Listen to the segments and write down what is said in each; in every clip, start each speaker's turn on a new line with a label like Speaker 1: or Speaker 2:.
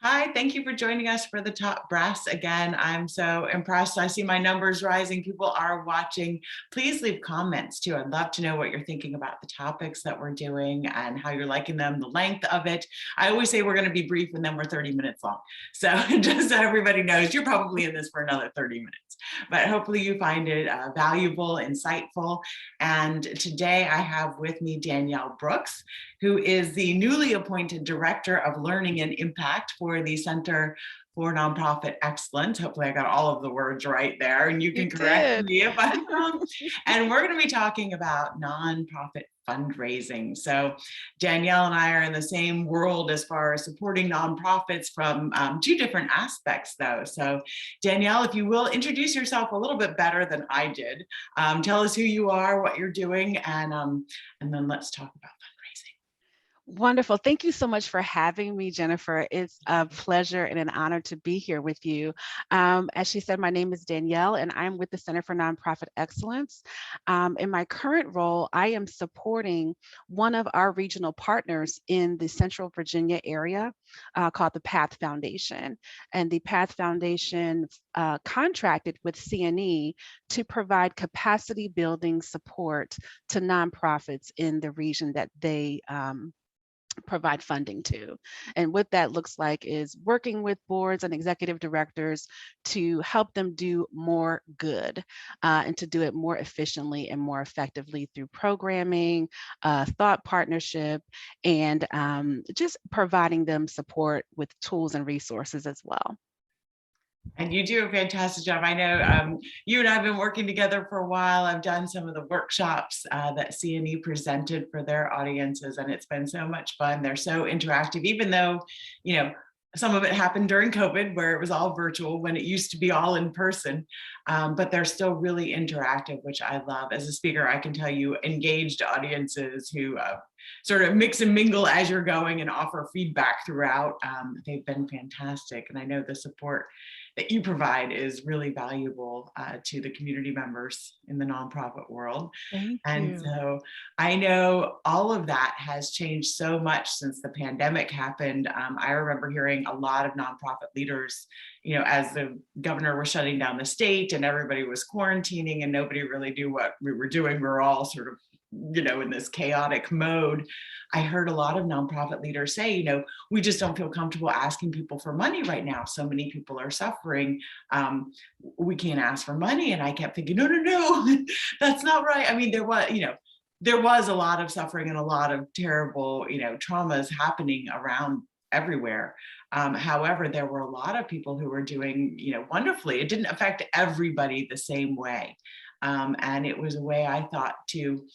Speaker 1: Hi, thank you for joining us for the Top Brass again. I'm so impressed. I see my numbers rising. People are watching. Please leave comments too. I'd love to know what you're thinking about the topics that we're doing and how you're liking them, the length of it. I always say we're going to be brief and then we're 30 minutes long. So just so everybody knows, you're probably in this for another 30 minutes. But hopefully you find it valuable, insightful. And today I have with me Danielle Brooks, who is the newly appointed Director of Learning and Impact for the Center for Nonprofit Excellence. Hopefully I got all of the words right there, and you
Speaker 2: You
Speaker 1: can correct
Speaker 2: did.
Speaker 1: me if I'm wrong. And we're going to be talking about nonprofit fundraising. So Danielle and I are in the same world as far as supporting nonprofits from two different aspects though. So Danielle, if you will introduce yourself a little bit better than I did, tell us who you are, what you're doing, and then let's talk about fundraising.
Speaker 2: Wonderful. Thank you so much for having me, Jennifer. It's a pleasure and an honor to be here with you. As she said, my name is Danielle, and I'm with the Center for Nonprofit Excellence. In my current role, I am supporting one of our regional partners in the Central Virginia area called the Path Foundation. And the Path Foundation contracted with CNE to provide capacity building support to nonprofits in the region that they provide funding to. And what that looks like is working with boards and executive directors to help them do more good and to do it more efficiently and more effectively through programming, thought partnership, and just providing them support with tools and resources as well.
Speaker 1: And you do a fantastic job. I know you and I have been working together for a while. I've done some of the workshops that CNE presented for their audiences, and it's been so much fun. They're so interactive, even though, you know, some of it happened during COVID where it was all virtual when it used to be all in person, but they're still really interactive, which I love. As a speaker, I can tell you engaged audiences who sort of mix and mingle as you're going and offer feedback throughout. They've been fantastic. And I know the support that you provide is really valuable to the community members in the nonprofit world.
Speaker 2: Thank
Speaker 1: And
Speaker 2: you.
Speaker 1: so I know all of that has changed so much since the pandemic happened. I remember hearing a lot of nonprofit leaders, you know, as the governor was shutting down the state and everybody was quarantining and nobody really knew what we were doing. We were all sort of, you know, in this chaotic mode. I heard a lot of nonprofit leaders say, you know, we just don't feel comfortable asking people for money right now. So many people are suffering. We can't ask for money. And I kept thinking, no, no, no, that's not right. I mean, there was a lot of suffering and a lot of terrible, you know, traumas happening around everywhere. However, there were a lot of people who were doing, you know, wonderfully. It didn't affect everybody the same way. And it was a way I thought to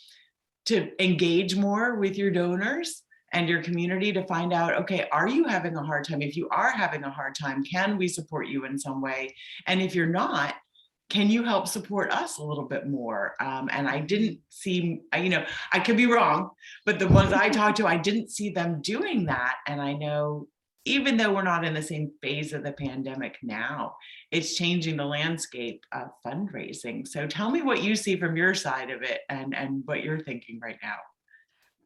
Speaker 1: engage more with your donors and your community to find out, okay, are you having a hard time? If you are having a hard time, can we support you in some way? And if you're not, can you help support us a little bit more? And I didn't see, you know, I could be wrong, but the ones I talked to, I didn't see them doing that. And I know even though we're not in the same phase of the pandemic now, it's changing the landscape of fundraising. So tell me what you see from your side of it and what you're thinking right now.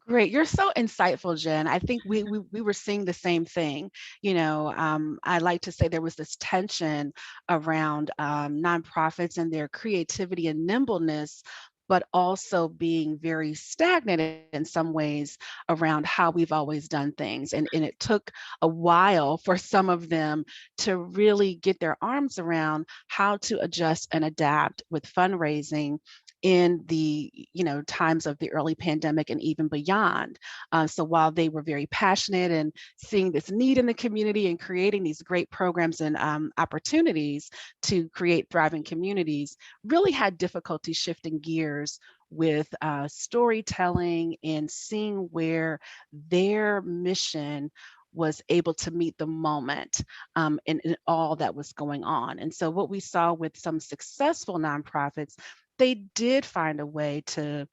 Speaker 2: Great. You're so insightful, Jen. I think we were seeing the same thing. I like to say there was this tension around nonprofits and their creativity and nimbleness, but also being very stagnant in some ways around how we've always done things. And it took a while for some of them to really get their arms around how to adjust and adapt with fundraising in the times of the early pandemic and even beyond. So while they were very passionate and seeing this need in the community and creating these great programs and opportunities to create thriving communities, really had difficulty shifting gears with storytelling and seeing where their mission was able to meet the moment in all that was going on. And so what we saw with some successful nonprofits, they did find a way to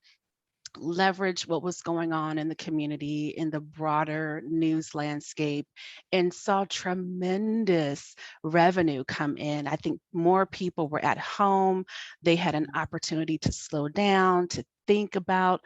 Speaker 2: leverage what was going on in the community, in the broader news landscape, and saw tremendous revenue come in. I think more people were at home. They had an opportunity to slow down, to think about,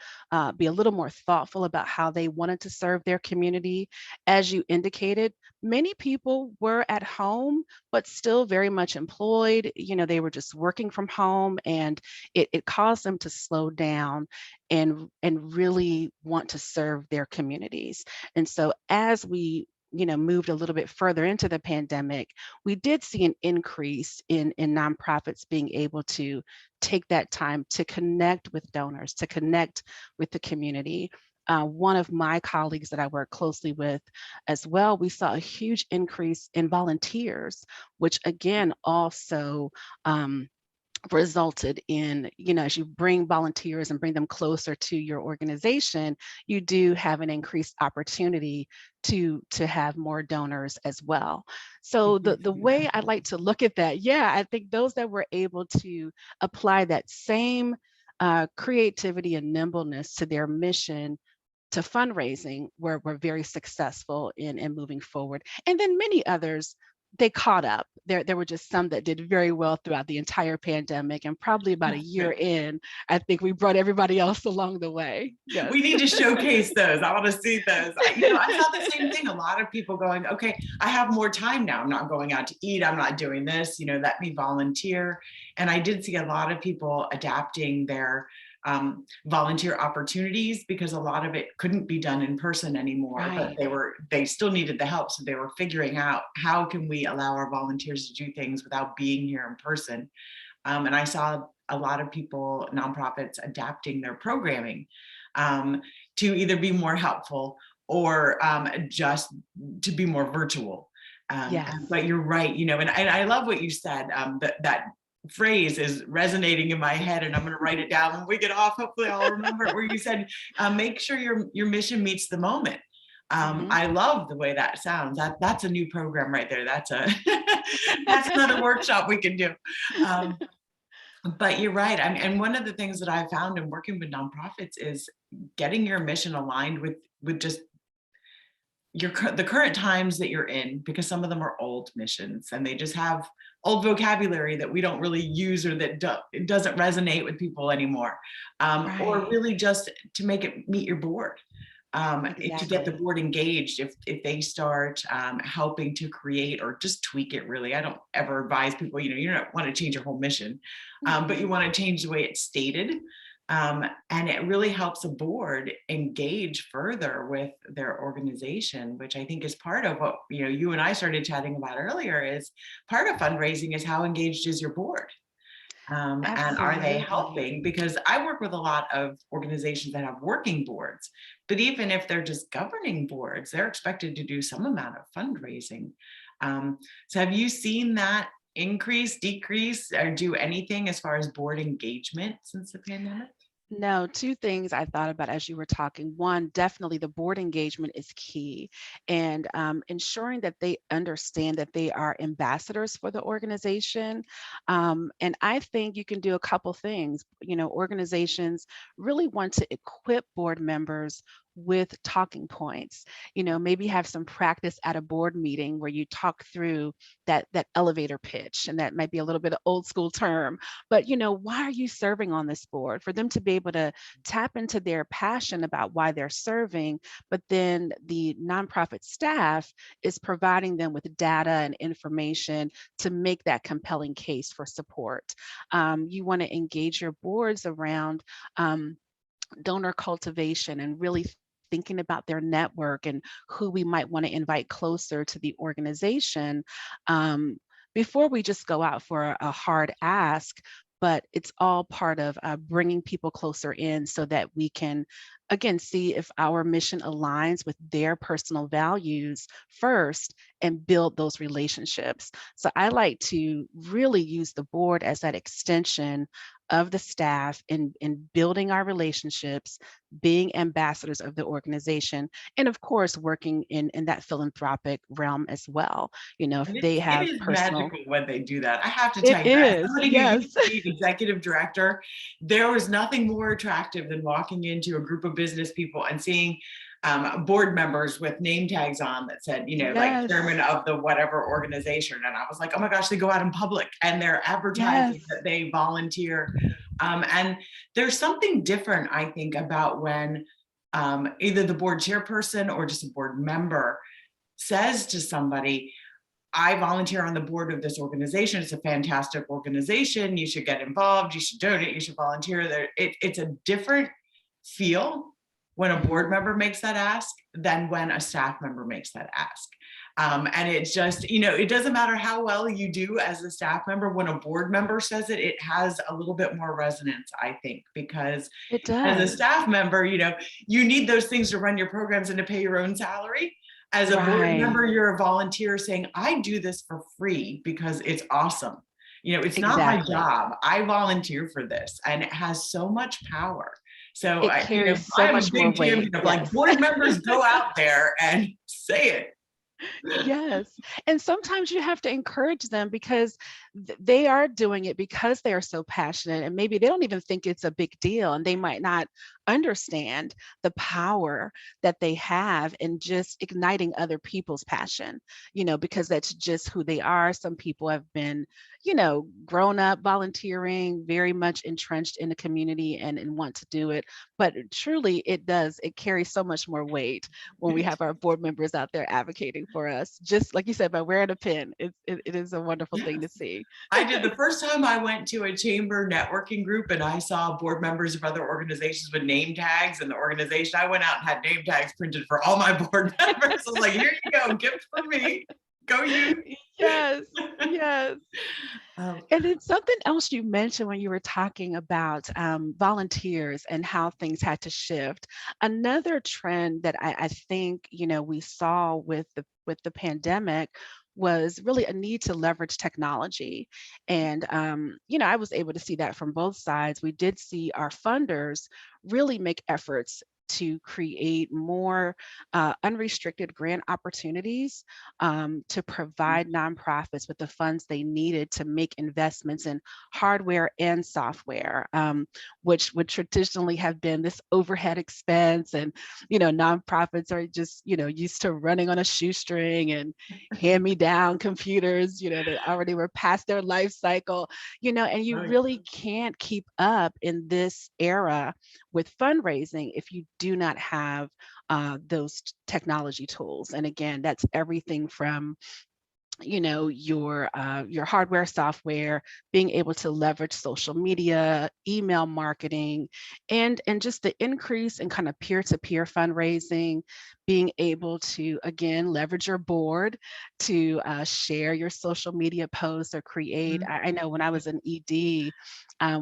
Speaker 2: be a little more thoughtful about how they wanted to serve their community. As you indicated, many people were at home, but still very much employed. They were just working from home, and it caused them to slow down and really want to serve their communities. And so as we moved a little bit further into the pandemic, we did see an increase in nonprofits being able to take that time to connect with donors, to connect with the community. One of my colleagues that I work closely with as well, we saw a huge increase in volunteers, which again also resulted in, as you bring volunteers and bring them closer to your organization, you do have an increased opportunity to have more donors as well.
Speaker 1: I
Speaker 2: So
Speaker 1: did
Speaker 2: the
Speaker 1: see that.
Speaker 2: way I like to look at that, yeah, I think those that were able to apply that same creativity and nimbleness to their mission to fundraising were very successful in moving forward. And then many others, they caught up. There were just some that did very well throughout the entire pandemic, and probably about a
Speaker 1: That's
Speaker 2: year
Speaker 1: good.
Speaker 2: in, I think we brought everybody else along the way. Yes.
Speaker 1: We need to showcase those. I want to see those. I saw the same thing. A lot of people going, okay, I have more time now. I'm not going out to eat. I'm not doing this. Let me volunteer. And I did see a lot of people adapting their volunteer opportunities because a lot of it couldn't be done in person anymore, but
Speaker 2: Right.
Speaker 1: they still needed the help. So they were figuring out how can we allow our volunteers to do things without being here in person. And I saw a lot of people, nonprofits, adapting their programming to either be more helpful or just to be more virtual.
Speaker 2: Yes.
Speaker 1: But you're right, and I love what you said, that phrase is resonating in my head, and I'm going to write it down when we get off. Hopefully I'll remember it, where you said, make sure your mission meets the moment.
Speaker 2: Mhm.
Speaker 1: I love the way that sounds. That's a new program right there. That's a that's another workshop we can do. Um, but you're right. And one of the things that I found in working with nonprofits is getting your mission aligned with just the current times that you're in, because some of them are old missions and they just have old vocabulary that we don't really use, or that it doesn't resonate with people anymore, or
Speaker 2: Right.
Speaker 1: really just to make it meet your board, to get the
Speaker 2: Exactly.
Speaker 1: board engaged. If they start helping to create or just tweak it, really, I don't ever advise people, you don't want to change your whole mission, but you
Speaker 2: Mhm.
Speaker 1: want to change the way it's stated. And it really helps a board engage further with their organization, which I think is part of what you and I started chatting about earlier. Is part of fundraising is how engaged is your board, and are they
Speaker 2: Absolutely.
Speaker 1: helping? Because I work with a lot of organizations that have working boards, but even if they're just governing boards, they're expected to do some amount of fundraising. So have you seen that increase, decrease, or do anything as far as board engagement since the pandemic?
Speaker 2: No, two things I thought about as you were talking. One, definitely the board engagement is key, and ensuring that they understand that they are ambassadors for the organization. And I think you can do a couple things. Organizations really want to equip board members with talking points. Maybe have some practice at a board meeting where you talk through that elevator pitch, and that might be a little bit of old school term, but why are you serving on this board? For them to be able to tap into their passion about why they're serving, but then the nonprofit staff is providing them with data and information to make that compelling case for support. You want to engage your boards around donor cultivation and really thinking about their network and who we might want to invite closer to the organization, um, before we just go out for a hard ask. But it's all part of bringing people closer in so that we can, again, see if our mission aligns with their personal values first and build those relationships. So I like to really use the board as that extension of the staff in building our relationships, being ambassadors of the organization, and of course, working in that philanthropic realm as well. If
Speaker 1: And
Speaker 2: they
Speaker 1: it
Speaker 2: have
Speaker 1: is
Speaker 2: personal,
Speaker 1: magical when they do that. I have to
Speaker 2: it
Speaker 1: tell you, as
Speaker 2: is,
Speaker 1: somebody who
Speaker 2: yes.
Speaker 1: used to be an executive director, there was nothing more attractive than walking into a group of business people and seeing board members with name tags on that said, like chairman
Speaker 2: Yes,
Speaker 1: of the whatever organization. And I was like, oh my gosh, they go out in public and they're advertising
Speaker 2: yes,
Speaker 1: that they volunteer And there's something different, I think, about when either the board chairperson or just a board member says to somebody, I volunteer on the board of this organization. It's a fantastic organization. You should get involved. You should donate. You should volunteer there. It's a different feel when a board member makes that ask than when a staff member makes that ask. And it's just, it doesn't matter how well you do as a staff member, when a board member says it, it has a little bit more resonance, I think, because
Speaker 2: It
Speaker 1: as a
Speaker 2: does.
Speaker 1: staff member, you need those things to run your programs and to pay your own salary. As a board
Speaker 2: Right.
Speaker 1: member, you're a volunteer saying, I do this for free because it's awesome. It's not my
Speaker 2: Exactly.
Speaker 1: job. I volunteer for this, and it has so much power. So
Speaker 2: It carries so
Speaker 1: I'm a
Speaker 2: much more
Speaker 1: big
Speaker 2: weight.
Speaker 1: champion of like,
Speaker 2: Yes.
Speaker 1: board members, go out there and say it.
Speaker 2: Yes. And sometimes you have to encourage them because they are doing it because they are so passionate, and maybe they don't even think it's a big deal, and they might not understand the power that they have in just igniting other people's passion, because that's just who they are. Some people have been, grown up volunteering, very much entrenched in the community and want to do it. But truly, it carries so much more weight when we have our board members out there advocating for us. Just like you said, by wearing a pin, it is a wonderful thing to
Speaker 1: Yes.
Speaker 2: see.
Speaker 1: I did the first time I went to a chamber networking group and I saw board members of other organizations with name tags, and the organization, I went out and had name tags printed for all my board members. I was like, here you go, gift for me. Go you.
Speaker 2: Yes, yes.
Speaker 1: Um,
Speaker 2: And then something else you mentioned when you were talking about volunteers and how things had to shift. Another trend that I think we saw with the pandemic was really a need to leverage technology. And I was able to see that from both sides. We did see our funders really make efforts to create more unrestricted grant opportunities to provide nonprofits with the funds they needed to make investments in hardware and software, which would traditionally have been this overhead expense. And, nonprofits are just, used to running on a shoestring and hand-me-down computers, that already were past their life cycle, and you
Speaker 1: oh, yeah.
Speaker 2: really can't keep up in this era with fundraising if you do not have those technology tools. And again, that's everything from your hardware, software, being able to leverage social media, email marketing, and just the increase in kind of peer-to-peer fundraising, being able to again leverage your board to share your social media posts or create.
Speaker 1: Mhm.
Speaker 2: I know when I was in ED,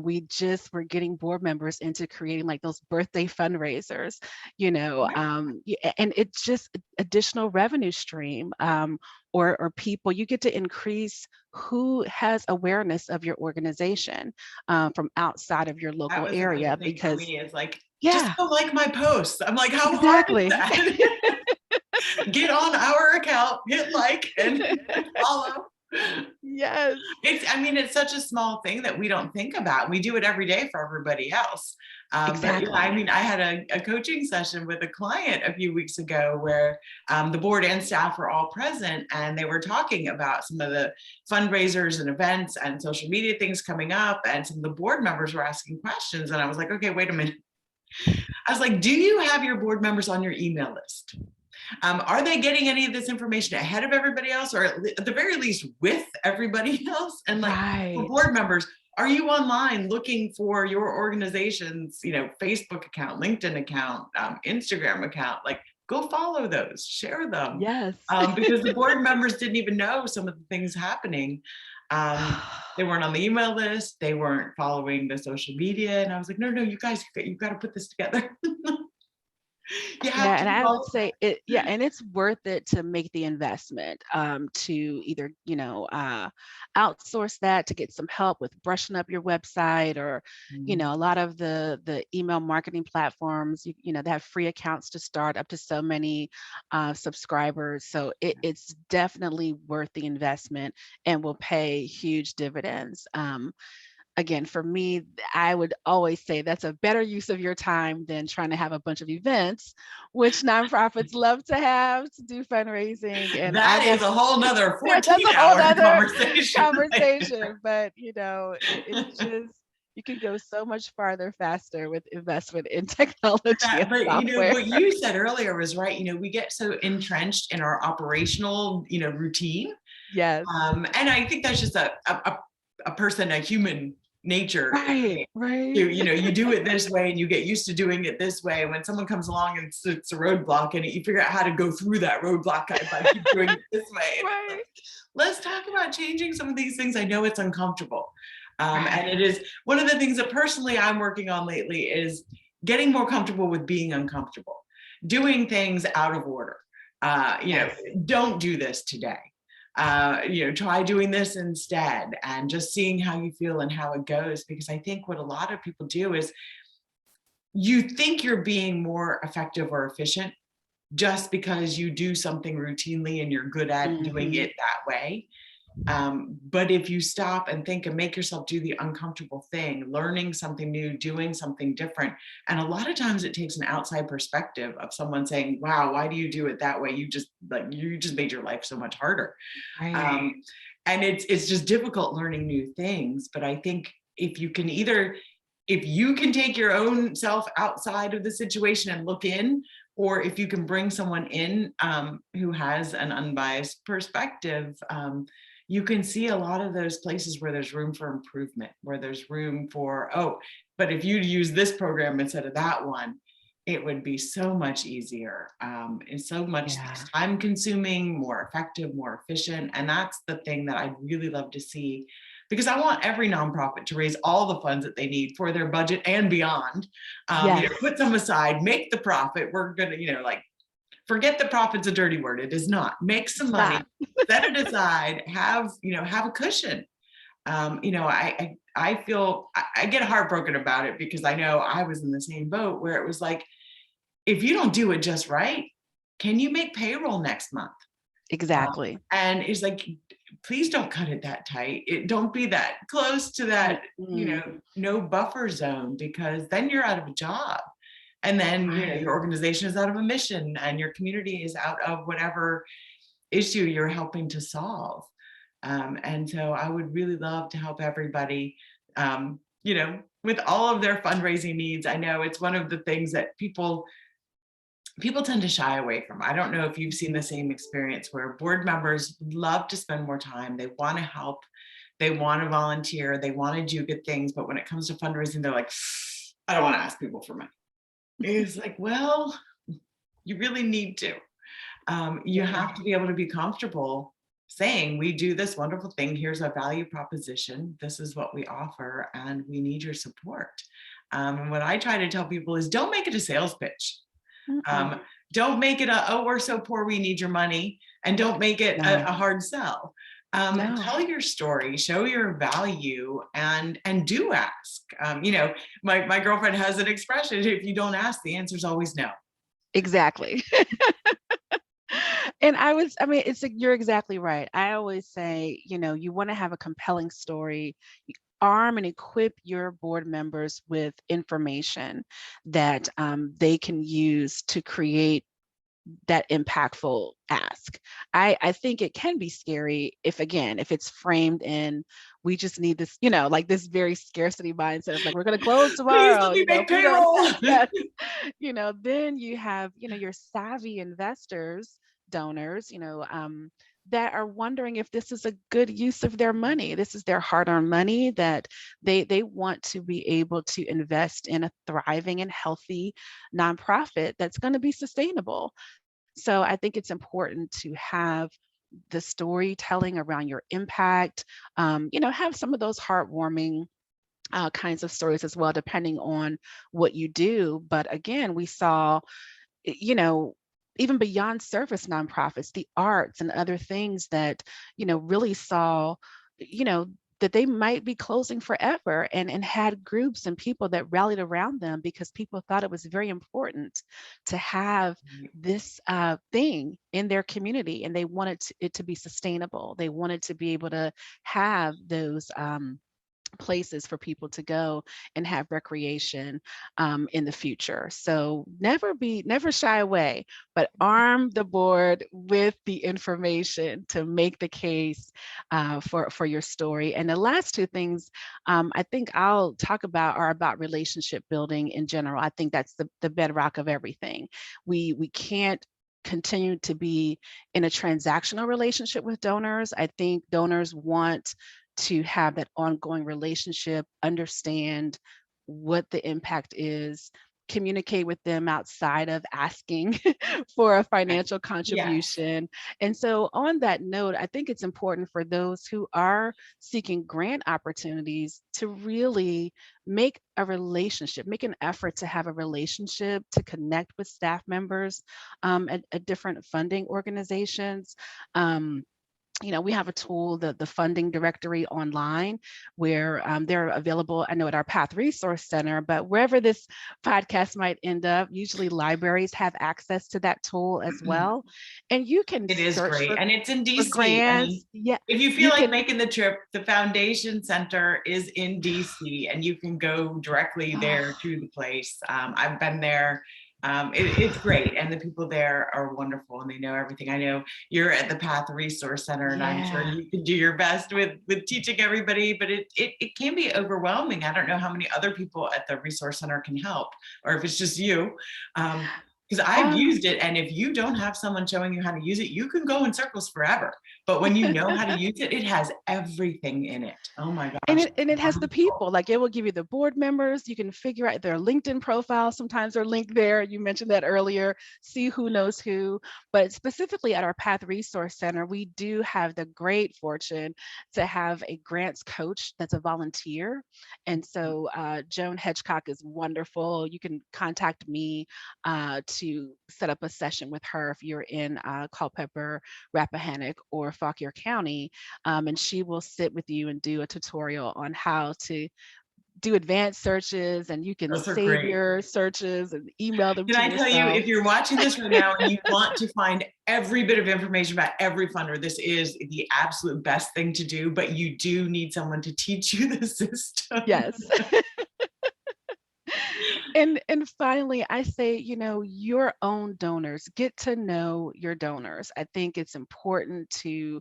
Speaker 2: we just were getting board members into creating like those birthday fundraisers, and it's just additional revenue stream. Or people, you get to increase who has awareness of your organization from outside of your
Speaker 1: That
Speaker 2: local
Speaker 1: was another
Speaker 2: area.
Speaker 1: thing for
Speaker 2: Because
Speaker 1: me, is like, just
Speaker 2: yeah,
Speaker 1: go like my posts. I'm like, how hard is
Speaker 2: exactly.
Speaker 1: that? Get on our account, hit like and follow.
Speaker 2: Yes,
Speaker 1: It's such a small thing that we don't think about. We do it every day for everybody else. But yeah,
Speaker 2: exactly.
Speaker 1: I had a coaching session with a client a few weeks ago where the board and staff were all present, and they were talking about some of the fundraisers and events and social media things coming up. And some of the board members were asking questions. And I was like, okay, wait a minute. I was like, do you have your board members on your email list? Are they getting any of this information ahead of everybody else, or at the very least with everybody else? And like, for
Speaker 2: Right.
Speaker 1: board members, are you online looking for your organization's, Facebook account, LinkedIn account, Instagram account? Like, go follow those, share them,
Speaker 2: Yes.
Speaker 1: because the board members didn't even know some of the things happening. They weren't on the email list. They weren't following the social media. And I was like, no, you guys, you've got to put this together. You have
Speaker 2: Yeah,
Speaker 1: to
Speaker 2: and I would
Speaker 1: follow.
Speaker 2: say yeah, and it's worth it to make the investment to either, outsource that to get some help with brushing up your website, or, a lot of the email marketing platforms, they have free accounts to start up to so many subscribers. So it's definitely worth the investment and will pay huge dividends. Again, for me, I would always say that's a better use of your time than trying to have a bunch of events, which nonprofits love to have to do fundraising. And I
Speaker 1: That
Speaker 2: will,
Speaker 1: is a whole nother
Speaker 2: that's a whole
Speaker 1: 14-hour
Speaker 2: nother
Speaker 1: conversation.
Speaker 2: conversation. But it's just, You can go so much farther faster with investment in technology and
Speaker 1: But
Speaker 2: software.
Speaker 1: what you said earlier was right. We get so entrenched in our operational, routine.
Speaker 2: Yes.
Speaker 1: And I think that's just a human nature.
Speaker 2: Right, right.
Speaker 1: You do it this way and you get used to doing it this way. When someone comes along and it's a roadblock and you figure out how to go through that roadblock by keep doing it this way. And it's
Speaker 2: Right,
Speaker 1: like, let's talk about changing some of these things. I know it's uncomfortable. And
Speaker 2: right.
Speaker 1: it is one of the things that personally I'm working on lately is getting more comfortable with being uncomfortable, doing things out of order.
Speaker 2: Yes.
Speaker 1: Don't do this today. Try doing this instead and just seeing how you feel and how it goes. Because I think what a lot of people do is you think you're being more effective or efficient just because you do something routinely and you're good at doing
Speaker 2: Mhm.
Speaker 1: it that way. But if you stop and think and make yourself do the uncomfortable thing, learning something new, doing something different, and a lot of times it takes an outside perspective of someone saying, "Wow, why do you do it that way? You just made your life so much harder."
Speaker 2: Right.
Speaker 1: Um, and it's just difficult learning new things. But I think if you can take your own self outside of the situation and look in, or if you can bring someone in who has an unbiased perspective, you can see a lot of those places where there's room for improvement, where there's room for, oh, but if you use this program instead of that one, it would be so much easier and so much less
Speaker 2: Yeah.
Speaker 1: time consuming, more effective, more efficient. And that's the thing that I'd really love to see, because I want every nonprofit to raise all the funds that they need for their budget and beyond.
Speaker 2: Yes.
Speaker 1: Put some aside, make the profit. We're gonna, forget the profit's a dirty word. It is not. Make some
Speaker 2: It's
Speaker 1: money,
Speaker 2: not.
Speaker 1: set it aside, have a cushion. I feel I get heartbroken about it because I know I was in the same boat where it was like, if you don't do it just right, can you make payroll next month?
Speaker 2: Exactly.
Speaker 1: And it's like, please don't cut it that tight. Don't be that close to that,
Speaker 2: Mm-mm.
Speaker 1: no buffer zone, because then you're out of a job. And then,
Speaker 2: Right.
Speaker 1: your organization is out of a mission and your community is out of whatever issue you're helping to solve. And so I would really love to help everybody, with all of their fundraising needs. I know it's one of the things that people tend to shy away from. I don't know if you've seen the same experience where board members love to spend more time. They want to help. They want to volunteer. They want to do good things. But when it comes to fundraising, they're like, I don't want to ask people for money. It's like, well, you really need to. You
Speaker 2: Yeah.
Speaker 1: have to be able to be comfortable saying, we do this wonderful thing. Here's our value proposition. This is what we offer, and we need your support. And what I try to tell people is don't make it a sales pitch.
Speaker 2: Mm-mm.
Speaker 1: Um, don't make it oh, we're so poor, we need your money, and don't make it
Speaker 2: No.
Speaker 1: a hard sell.
Speaker 2: No.
Speaker 1: Tell your story, show your value, and do ask. My girlfriend has an expression: if you don't ask, the answer is always no.
Speaker 2: Exactly. And I mean, it's like you're exactly right. I always say, you want to have a compelling story. Arm and equip your board members with information that they can use to create that impactful ask. I think it can be scary if, again, if it's framed in, we just need this, like this very scarcity mindset of like, we're going to close
Speaker 1: Please let
Speaker 2: tomorrow,
Speaker 1: me make
Speaker 2: if we don't
Speaker 1: payroll.
Speaker 2: have, yes, then you have, your savvy investors, donors, that are wondering if this is a good use of their money. This is their hard-earned money that they want to be able to invest in a thriving and healthy nonprofit that's going to be sustainable. So I think it's important to have the storytelling around your impact, have some of those heartwarming kinds of stories as well, depending on what you do. But again, we saw, you know, even beyond service nonprofits, the arts and other things that, really saw, you know, that they might be closing forever, and had groups and people that rallied around them because people thought it was very important to have this thing in their community, and they wanted it to be sustainable. They wanted to be able to have those. places for people to go and have recreation in the future. So never shy away, but arm the board with the information to make the case for your story. And the last two things I think I'll talk about are about relationship building in general. I think that's the bedrock of everything. We can't continue to be in a transactional relationship with donors. I think donors want to have that ongoing relationship, understand what the impact is, communicate with them outside of asking for a
Speaker 1: Right.
Speaker 2: financial
Speaker 1: Yes.
Speaker 2: contribution. And so, on that note, I think it's important for those who are seeking grant opportunities to really make a relationship, make an effort to have a relationship, to connect with staff members at different funding organizations. Um, we have a tool, the funding directory online, where they're available, I know at our Path Resource Center, but wherever this podcast might end up, usually libraries have access to that tool as well. And you can
Speaker 1: It is
Speaker 2: search
Speaker 1: great. And it's in
Speaker 2: for
Speaker 1: DC. And
Speaker 2: grants. Yeah,
Speaker 1: if you feel
Speaker 2: you
Speaker 1: like
Speaker 2: can.
Speaker 1: making the trip, the foundation center is in DC and you can go directly there to the place. I've been there. It's great. And the people there are wonderful and they know everything. I know you're at the Path Resource Center and I'm sure
Speaker 2: Yeah.
Speaker 1: you can do your best with teaching everybody, but it can be overwhelming. I don't know how many other people at the resource center can help or if it's just you. Um, because I've
Speaker 2: Um,
Speaker 1: used it, and if you don't have someone showing you how to use it, you can go in circles forever. But when you know how to use it, it has everything in it. Oh my
Speaker 2: And
Speaker 1: gosh,
Speaker 2: it has the
Speaker 1: wonderful.
Speaker 2: people, like, it will give you the board members, you can figure out their LinkedIn profiles, sometimes they're linked there, you mentioned that earlier, see who knows who. But specifically at our Path Resource Center, we do have the great fortune to have a grants coach that's a volunteer. And so, Joan Hedgecock is wonderful. You can contact me, to set up a session with her if you're in, Culpeper, Rappahannock, or Fauquier County, and she will sit with you and do a tutorial on how to do advanced searches, and you can
Speaker 1: Those are
Speaker 2: save
Speaker 1: great.
Speaker 2: your searches and email them
Speaker 1: Can
Speaker 2: to
Speaker 1: I tell you,
Speaker 2: yourself.
Speaker 1: if you're watching this right now and you want to find every bit of information about every funder, this is the absolute best thing to do, but you do need someone to teach you the system.
Speaker 2: Yes. And finally, I say, your own donors, get to know your donors. I think it's important to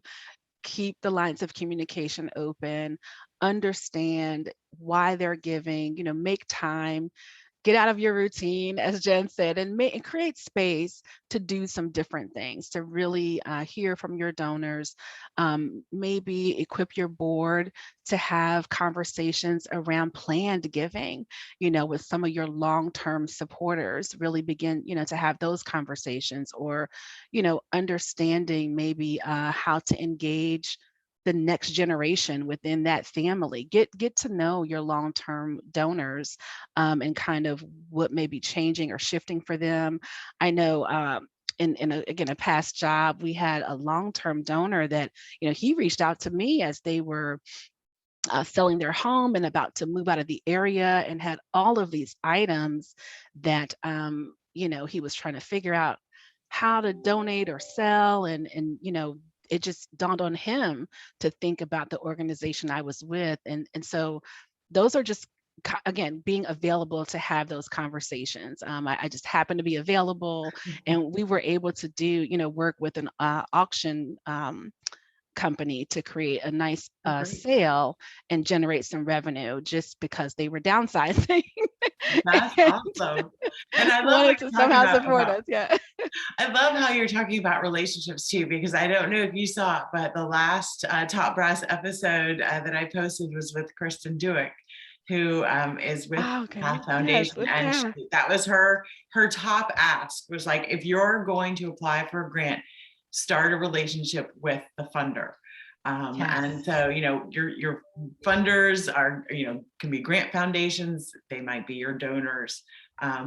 Speaker 2: keep the lines of communication open, understand why they're giving, make time, get out of your routine, as Jen said, and create space to do some different things, to really hear from your donors. Maybe equip your board to have conversations around planned giving, with some of your long-term supporters. Really begin, to have those conversations, or, understanding maybe how to engage the next generation within that family. Get to know your long-term donors, and kind of what may be changing or shifting for them. I know, again, a past job, we had a long-term donor that, he reached out to me as they were selling their home and about to move out of the area, and had all of these items that, he was trying to figure out how to donate or sell, and it just dawned on him to think about the organization I was with, and so those are just again, being available to have those conversations. I just happened to be available, and we were able to do, work with an auction company to create a nice
Speaker 1: Oh, great.
Speaker 2: sale and generate some revenue, just because they were downsizing
Speaker 1: That's
Speaker 2: and
Speaker 1: awesome. And I love what
Speaker 2: wanted to
Speaker 1: you're talking
Speaker 2: somehow support
Speaker 1: about
Speaker 2: us. Yeah.
Speaker 1: I love how you're talking about relationships too, because I don't know if you saw it, but the last Top Brass episode that I posted was with Kristen Duick, who is with
Speaker 2: Oh, okay.
Speaker 1: Path
Speaker 2: Yes,
Speaker 1: Foundation,
Speaker 2: with
Speaker 1: and
Speaker 2: her.
Speaker 1: that was her top ask was like, if you're going to apply for a grant, start a relationship with the funder. And
Speaker 2: Yes.
Speaker 1: so, your funders are, can be grant foundations, they might be your donors,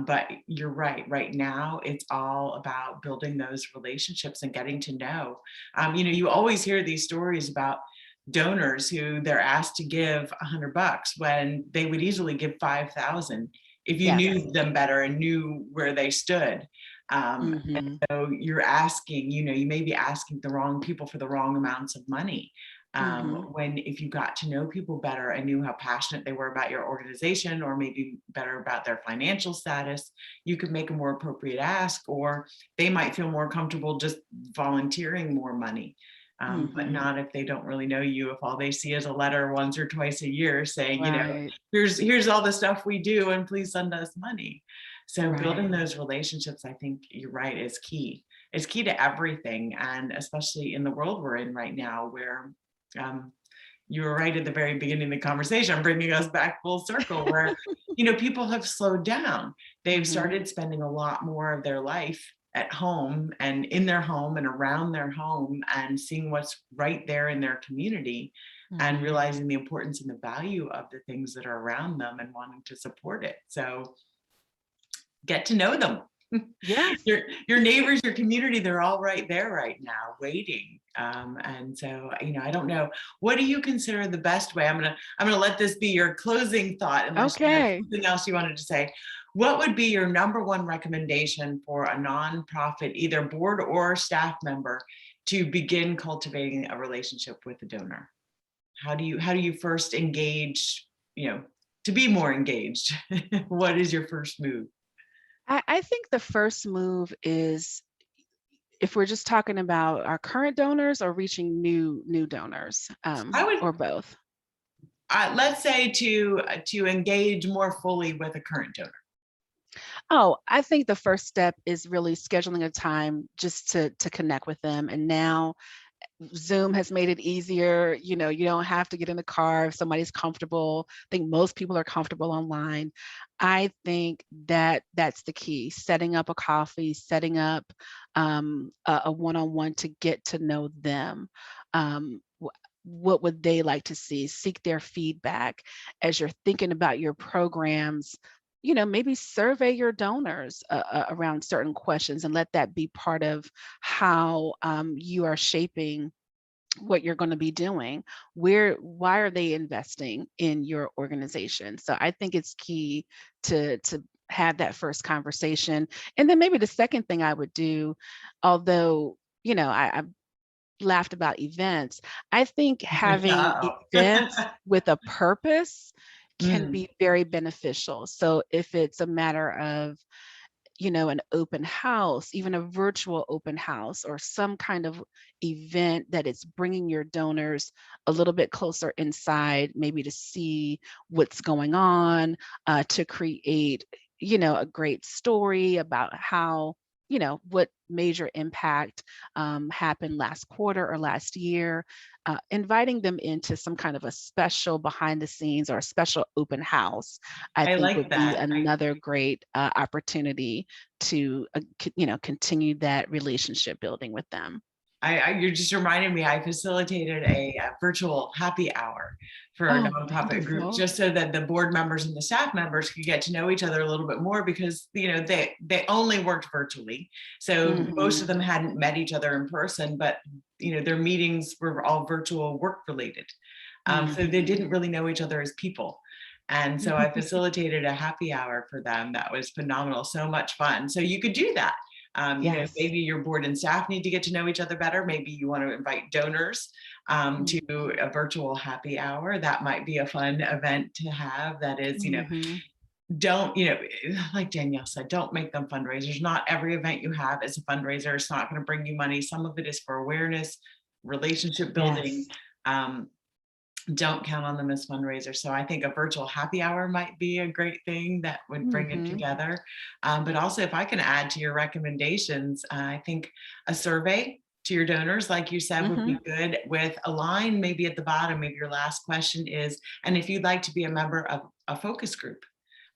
Speaker 1: but you're right. Right now, it's all about building those relationships and getting to know. You always hear these stories about donors who they're asked to give $100 when they would easily give 5,000 if you
Speaker 2: Yes.
Speaker 1: knew them better and knew where they stood.
Speaker 2: Hmm.
Speaker 1: So you're asking, you may be asking the wrong people for the wrong amounts of money.
Speaker 2: Mhm.
Speaker 1: When if you got to know people better and knew how passionate they were about your organization, or maybe better about their financial status, you could make a more appropriate ask, or they might feel more comfortable just volunteering more money. But
Speaker 2: Mhm.
Speaker 1: not if they don't really know you, if all they see is a letter once or twice a year saying,
Speaker 2: Right.
Speaker 1: here's all the stuff we do and please send us money. So building
Speaker 2: Right.
Speaker 1: those relationships, I think you're right, is key. It's key to everything, and especially in the world we're in right now, where um, you were right at the very beginning of the conversation, bringing us back full circle, where people have slowed down. They've
Speaker 2: Mhm.
Speaker 1: started spending a lot more of their life at home and in their home and around their home, and seeing what's right there in their community, and
Speaker 2: Mhm.
Speaker 1: realizing the importance and the value of the things that are around them and wanting to support it. So get to know them.
Speaker 2: Yes.
Speaker 1: your neighbors, your community, they're all right there right now waiting. And so, I don't know, what do you consider the best way? I'm gonna let this be your closing thought, unless you have
Speaker 2: Okay.
Speaker 1: something else you wanted to say. What would be your number one recommendation for a nonprofit, either board or staff member, to begin cultivating a relationship with a donor? How do you first engage, to be more engaged? What is your first move?
Speaker 2: I think the first move is, if we're just talking about our current donors or reaching new donors,
Speaker 1: I would
Speaker 2: or both.
Speaker 1: let's say to engage more fully with a current donor.
Speaker 2: Oh, I think the first step is really scheduling a time just to connect with them. And now Zoom has made it easier. You don't have to get in the car if somebody's comfortable. I think most people are comfortable online. I think that that's the key. Setting up a coffee, setting up a one-on-one to get to know them. What would they like to see? Seek their feedback as you're thinking about your programs. Maybe survey your donors around certain questions and let that be part of how you are shaping what you're going to be doing. Why are they investing in your organization? So I think it's key to have that first conversation. And then maybe the second thing I would do, although I laughed about events, I think having
Speaker 1: Uh-oh.
Speaker 2: events with a purpose can
Speaker 1: Mm,
Speaker 2: be very beneficial. So if it's a matter of an open house, even a virtual open house, or some kind of event that it's bringing your donors a little bit closer inside, maybe to see what's going on, to create, a great story about how, what major impact happened last quarter or last year, inviting them into some kind of a special behind the scenes or a special open house, I
Speaker 1: I
Speaker 2: think
Speaker 1: like
Speaker 2: would be
Speaker 1: that.
Speaker 2: another great opportunity to continue that relationship building with them.
Speaker 1: You're just reminding me, I facilitated a virtual happy hour for a
Speaker 2: Oh,
Speaker 1: nonprofit group,
Speaker 2: wonderful.
Speaker 1: just so that the board members and the staff members could get to know each other a little bit more, because they only worked virtually, so most of
Speaker 2: Mhm.
Speaker 1: them hadn't met each other in person, but their meetings were all virtual work related. So they
Speaker 2: Mhm.
Speaker 1: didn't really know each other as people. And so I facilitated a happy hour for them. That was phenomenal, so much fun. So you could do that.
Speaker 2: Yes.
Speaker 1: Maybe your board and staff need to get to know each other better. Maybe you want to invite donors to
Speaker 2: Mhm.
Speaker 1: a virtual happy hour. That might be a fun event to have. That is,
Speaker 2: Mhm.
Speaker 1: don't, like Danielle said, don't make them fundraisers. Not every event you have is a fundraiser. It's not going to bring you money. Some of it is for awareness, relationship building.
Speaker 2: Yes.
Speaker 1: Um, don't count on them as fundraisers. So I think a virtual happy hour might be a great thing that would bring it
Speaker 2: Mhm.
Speaker 1: together. But also, if I can add to your recommendations, I think a survey to your donors, like you said, would be
Speaker 2: Mhm.
Speaker 1: good, with a line maybe at the bottom. Maybe your last question is, and if you'd like to be a member of a focus group,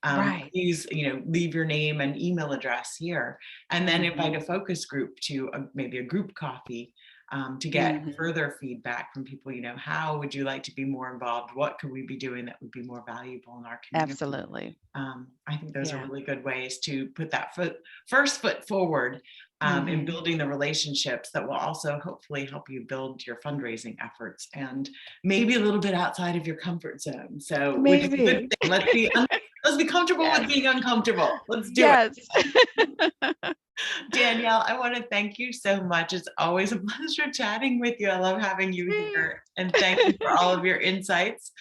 Speaker 2: Right.
Speaker 1: please, leave your name and email address here, and then invite
Speaker 2: Mhm.
Speaker 1: a focus group to maybe a group coffee, to get
Speaker 2: Mhm.
Speaker 1: further feedback from people. How would you like to be more involved? What could we be doing that would be more valuable in our community?
Speaker 2: Absolutely.
Speaker 1: I think those are
Speaker 2: Yeah.
Speaker 1: really good ways to put that first foot forward, in
Speaker 2: Mhm.
Speaker 1: building the relationships that will also hopefully help you build your fundraising efforts, and maybe a little bit outside of your comfort zone. So, which is a good
Speaker 2: Maybe.
Speaker 1: thing. Let's be comfortable with
Speaker 2: Yes.
Speaker 1: being uncomfortable. Let's do it.
Speaker 2: Yes.
Speaker 1: Danielle, I want to thank you so much. It's always a pleasure chatting with you. I love having you
Speaker 2: Me.
Speaker 1: here. And thank you for all of your insights.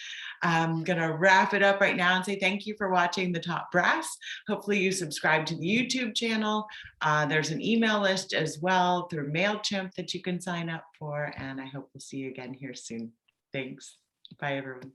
Speaker 1: I'm going to wrap it up right now and say thank you for watching The Top Brass. Hopefully you subscribe to the YouTube channel. There's an email list as well through MailChimp that you can sign up for. And I hope we'll see you again here soon. Thanks. Bye, everyone.